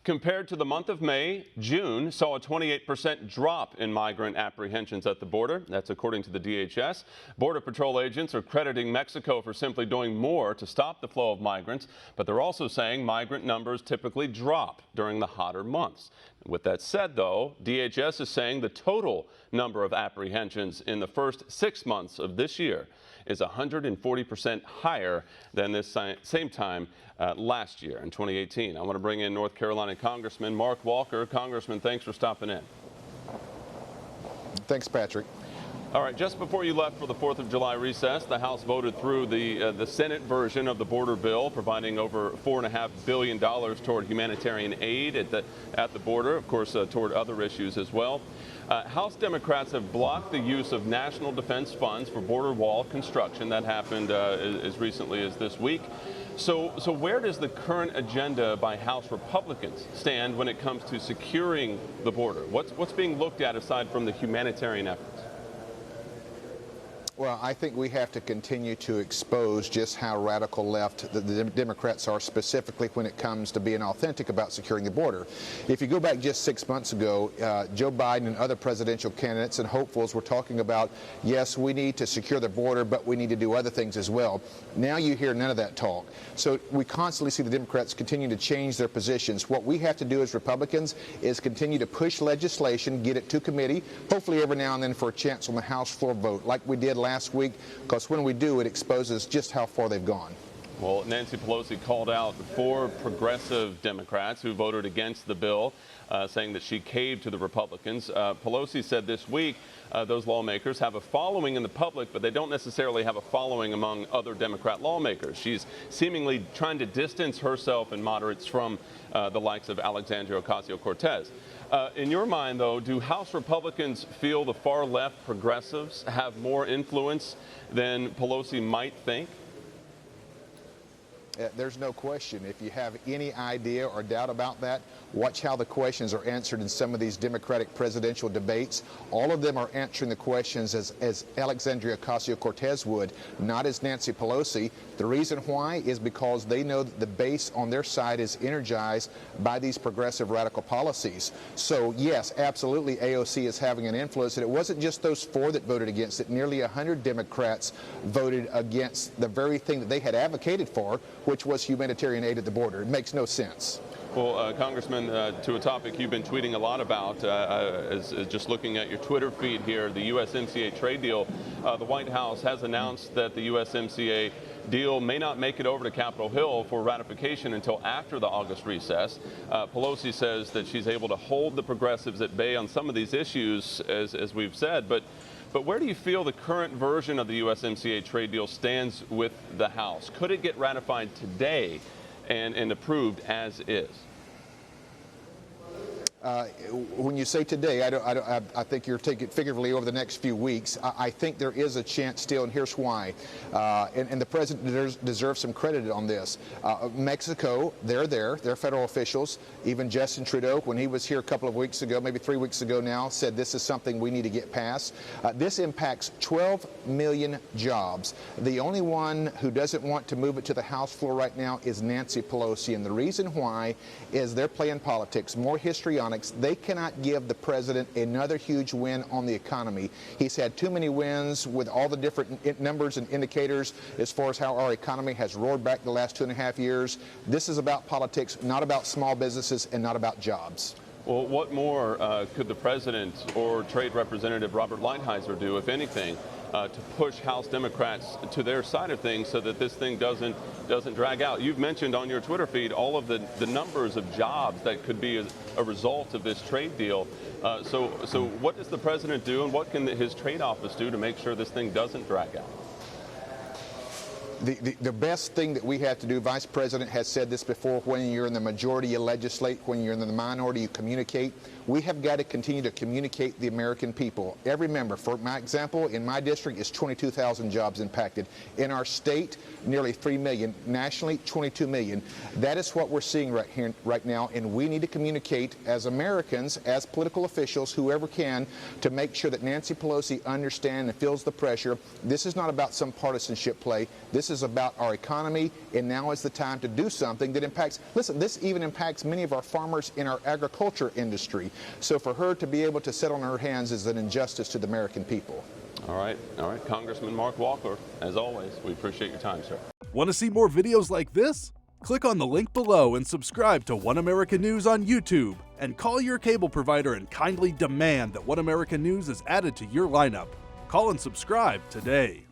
Compared to the month of May, June saw a 28% drop in migrant apprehensions at the border. That's according to the DHS. Border Patrol agents are crediting Mexico for simply doing more to stop the flow of migrants, but they're also saying migrant numbers typically drop during the hotter months. With that said, though, DHS is saying the total number of apprehensions in the first 6 months of this year is 140% higher than this same time last year in 2018. I want to bring in North Carolina Congressman Mark Walker. Congressman, thanks for stopping in. Thanks, Patrick. All right, just before you left for the 4th of July recess, the House voted through the Senate version of the border bill, providing over $4.5 billion toward humanitarian aid at the border, of course, toward other issues as well. House Democrats have blocked the use of national defense funds for border wall construction. That happened as recently as this week. So where does the current agenda by House Republicans stand when it comes to securing the border? What's being looked at aside from the humanitarian efforts? Well, I think we have to continue to expose just how radical left the Democrats are, specifically when it comes to being authentic about securing the border. If you go back just 6 months ago, Joe Biden and other presidential candidates and hopefuls were talking about, yes, we need to secure the border, but we need to do other things as well. Now you hear none of that talk. So we constantly see the Democrats continue to change their positions. What we have to do as Republicans is continue to push legislation, get it to committee, hopefully every now and then for a chance on the House floor vote, like we did last week, because when we do, it exposes just how far they've gone. Well, Nancy Pelosi called out 4 progressive Democrats who voted against the bill, saying that she caved to the Republicans. Pelosi said this week those lawmakers have a following in the public, but they don't necessarily have a following among other Democrat lawmakers. She's seemingly trying to distance herself and moderates from the likes of Alexandria Ocasio-Cortez. In your mind, though, do House Republicans feel the far-left progressives have more influence than Pelosi might think? There's no question. If you have any idea or doubt about that, watch how the questions are answered in some of these Democratic presidential debates. All of them are answering the questions as Alexandria Ocasio-Cortez would, not as Nancy Pelosi. The reason why is because they know that the base on their side is energized by these progressive radical policies. So yes, absolutely, AOC is having an influence. And it wasn't just those 4 that voted against it. Nearly 100 Democrats voted against the very thing that they had advocated for, which was humanitarian aid at the border. It makes no sense. Well, Congressman, to a topic you've been tweeting a lot about, is just looking at your Twitter feed here, the USMCA trade deal. The White House has announced that the USMCA deal may not make it over to Capitol Hill for ratification until after the August recess. Pelosi says that she's able to hold the progressives at bay on some of these issues, as we've said. But where do you feel the current version of the USMCA trade deal stands with the House? Could it get ratified today and approved as is? When you say today, I think you're taking it figuratively over the next few weeks. I think there is a chance still, and here's why. And the president deserves some credit on this. Mexico, they're there. They're federal officials. Even Justin Trudeau, when he was here a couple of weeks ago, maybe 3 weeks ago now, said this is something we need to get past. This impacts 12 million jobs. The only one who doesn't want to move it to the House floor right now is Nancy Pelosi. And the reason why is they're playing politics. More histrionics. They cannot give the president another huge win on the economy. He's had too many wins with all the different numbers and indicators as far as how our economy has roared back the last 2.5 years. This is about politics, not about small businesses and not about jobs. Well, what more could the president or Trade Representative Robert Lighthizer do, if anything, to push House Democrats to their side of things so that this thing doesn't drag out? You've mentioned on your Twitter feed all of the numbers of jobs that could be a result of this trade deal. So what does the president do, and what can his trade office do to make sure this thing doesn't drag out? The best thing that we have to do, Vice President has said this before, when you're in the majority, you legislate. When you're in the minority, you communicate. We have got to continue to communicate the American people. Every member, for my example, in my district is 22,000 jobs impacted. In our state, nearly 3 million. Nationally, 22 million. That is what we're seeing right here, right now, and we need to communicate as Americans, as political officials, whoever can, to make sure that Nancy Pelosi understands and feels the pressure. This is not about some partisanship play. This is about our economy, and now is the time to do something that impacts, listen, this even impacts many of our farmers in our agriculture industry. So for her to be able to sit on her hands is an injustice to the American people. All right, Congressman Mark Walker, as always, we appreciate your time, sir. Want to see more videos like this? Click on the link below and subscribe to One America News on YouTube, and call your cable provider and kindly demand that One America News is added to your lineup. Call and subscribe today.